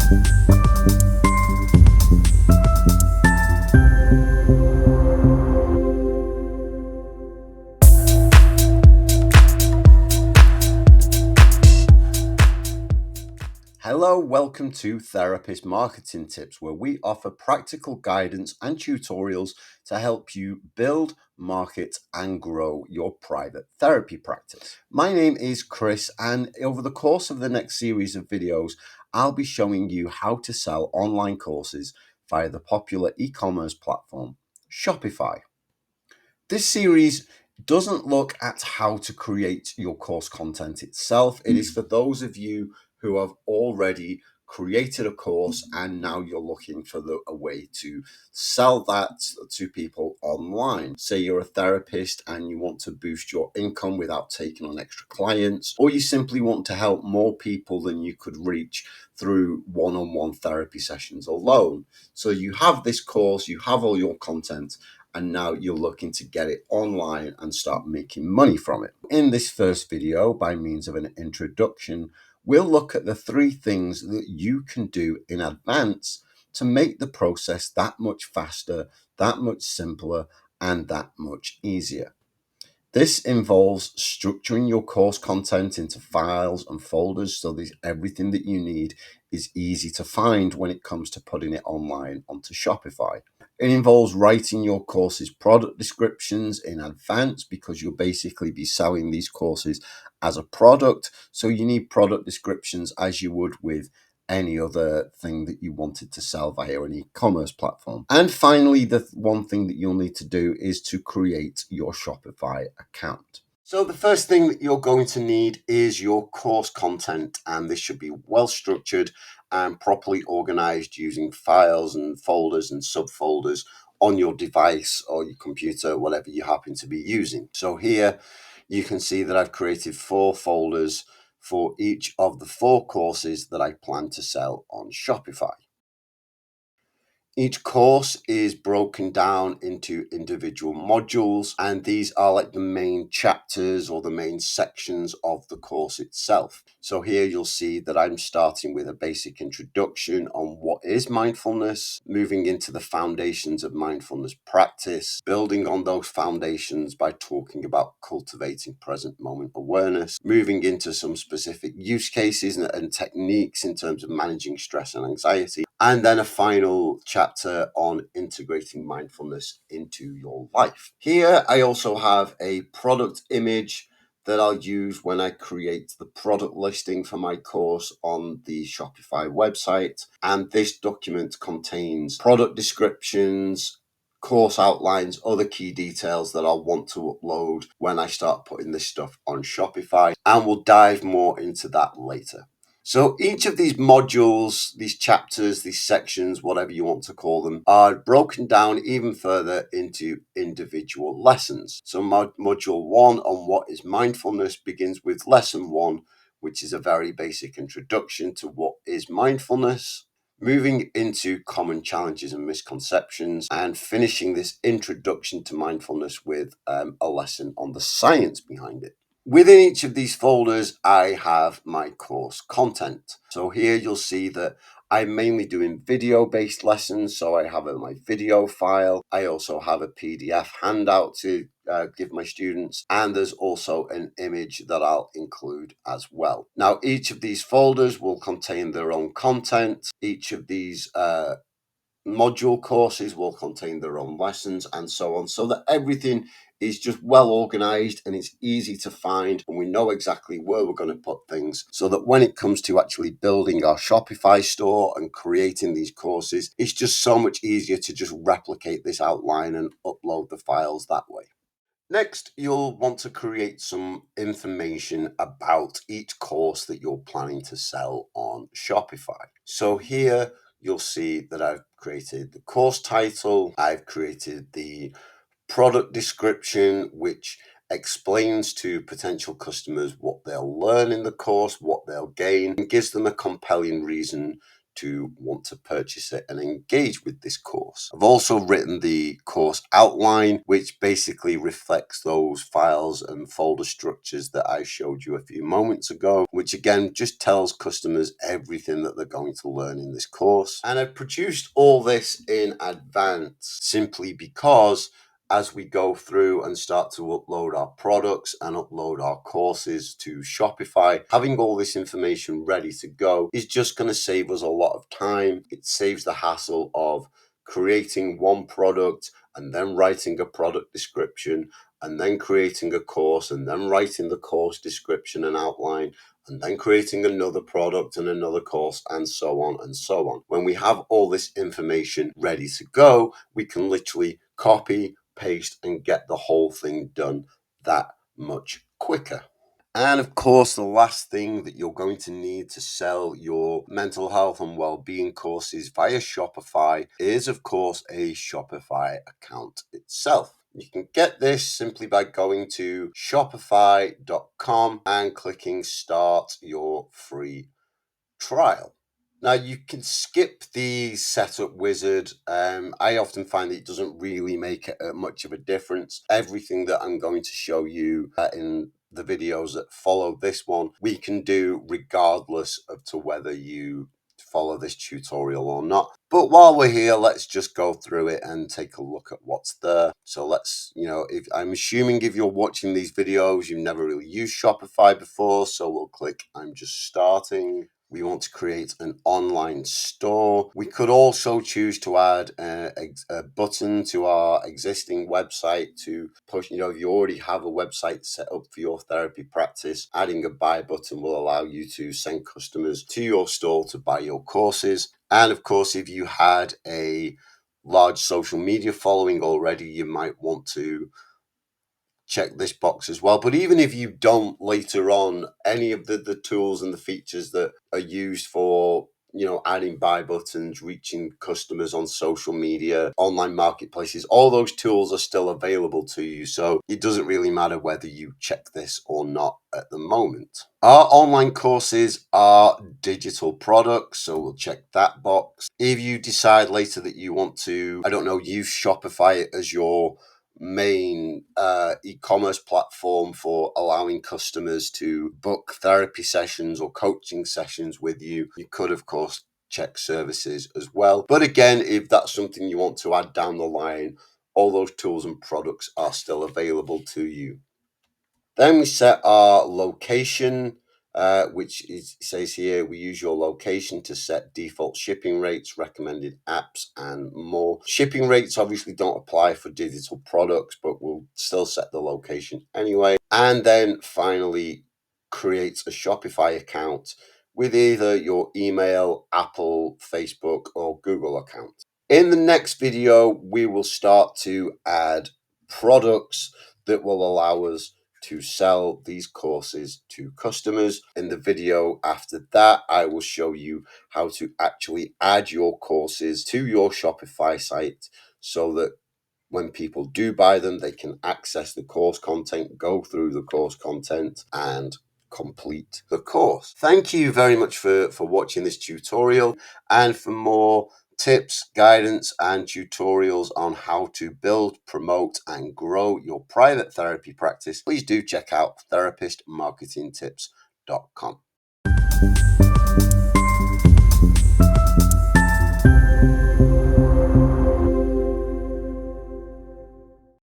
Hello, welcome to Therapist Marketing Tips, where we offer practical guidance and tutorials to help you build, market, and grow your private therapy practice. My name is Chris, and over the course of the next series of videos, I'll be showing you how to sell online courses via the popular e-commerce platform Shopify. This series doesn't look at how to create your course content itself. It is for those of you who have already created a course and now you're looking for a way to sell that to people online. Say you're a therapist and you want to boost your income without taking on extra clients, or you simply want to help more people than you could reach through one-on-one therapy sessions alone. So you have this course, you have all your content, and now you're looking to get it online and start making money from it. In this first video, by means of an introduction, we'll look at the 3 things that you can do in advance to make the process that much faster, that much simpler, and that much easier. This involves structuring your course content into files and folders so that everything that you need is easy to find when it comes to putting it online onto Shopify. It involves writing your course's product descriptions in advance because you'll basically be selling these courses as a product. So you need product descriptions as you would with any other thing that you wanted to sell via an e-commerce platform. And finally, the one thing that you'll need to do is to create your Shopify account. So the first thing that you're going to need is your course content, and this should be well structured and properly organized using files and folders and subfolders on your device or your computer, whatever you happen to be using. So here you can see that I've created 4 folders for each of the 4 courses that I plan to sell on Shopify. Each course is broken down into individual modules, and these are like the main chapters or the main sections of the course itself. So here you'll see that I'm starting with a basic introduction on what is mindfulness, moving into the foundations of mindfulness practice, building on those foundations by talking about cultivating present moment awareness, moving into some specific use cases and techniques in terms of managing stress and anxiety, and then a final chapter on integrating mindfulness into your life. Here, I also have a product image that I'll use when I create the product listing for my course on the Shopify website. And this document contains product descriptions, course outlines, other key details that I'll want to upload when I start putting this stuff on Shopify. And we'll dive more into that later. So each of these modules, these chapters, these sections, whatever you want to call them, are broken down even further into individual lessons. So module 1 on what is mindfulness begins with lesson 1, which is a very basic introduction to what is mindfulness, moving into common challenges and misconceptions, and finishing this introduction to mindfulness with a lesson on the science behind it. Within each of these folders, I have my course content. So here you'll see that I'm mainly doing video-based lessons. So I have my video file. I also have a PDF handout to give my students. And there's also an image that I'll include as well. Now, each of these folders will contain their own content. Each of these module courses will contain their own lessons and so on, so that everything is just well organized and it's easy to find, and we know exactly where we're going to put things, so that when it comes to actually building our Shopify store and creating these courses, it's just so much easier to just replicate this outline and upload the files that way. Next, you'll want to create some information about each course that you're planning to sell on Shopify. So here you'll see that I've created the course title, I've created the product description, which explains to potential customers what they'll learn in the course, what they'll gain, and gives them a compelling reason to want to purchase it and engage with this course. I've also written the course outline, which basically reflects those files and folder structures that I showed you a few moments ago, which again just tells customers everything that they're going to learn in this course. And I've produced all this in advance simply because as we go through and start to upload our products and upload our courses to Shopify, having all this information ready to go is just going to save us a lot of time. It saves the hassle of creating one product and then writing a product description and then creating a course and then writing the course description and outline and then creating another product and another course, and so on and so on. When we have all this information ready to go, we can literally copy, paste, and get the whole thing done that much quicker. And of course, the last thing that you're going to need to sell your mental health and well-being courses via Shopify is, of course, a Shopify account itself. You can get this simply by going to shopify.com and clicking start your free trial. Now you can skip the setup wizard. I often find that it doesn't really make much of a difference. Everything that I'm going to show you in the videos that follow this one, we can do regardless of to whether you follow this tutorial or not. But while we're here, let's just go through it and take a look at what's there. So let's, if I'm assuming if you're watching these videos, you've never really used Shopify before. So we'll click I'm just starting. We want to create an online store. We could also choose to add a button to our existing website to push, if you already have a website set up for your therapy practice, adding a buy button will allow you to send customers to your store to buy your courses. And of course, if you had a large social media following already, you might want to check this box as well. But even if you don't later on, any of the tools and the features that are used for adding buy buttons, reaching customers on social media, online marketplaces, all those tools are still available to you. So it doesn't really matter whether you check this or not at the moment. Our online courses are digital products, so we'll check that box. If you decide later that you want to, use Shopify as your main e-commerce platform for allowing customers to book therapy sessions or coaching sessions with you, you could of course check services as well. But again, if that's something you want to add down the line, all those tools and products are still available to you. Then we set our location, says here, we use your location to set default shipping rates, recommended apps, and more. Shipping rates obviously don't apply for digital products, but we'll still set the location anyway. And then finally, create a Shopify account with either your email, Apple, Facebook, or Google account. In the next video, we will start to add products that will allow us to sell these courses to customers. In the video after that, I will show you how to actually add your courses to your Shopify site so that when people do buy them, they can access the course content, go through the course content, and complete the course. Thank you very much for watching this tutorial. And for more tips, guidance, and tutorials on how to build, promote, and grow your private therapy practice, please do check out therapistmarketingtips.com.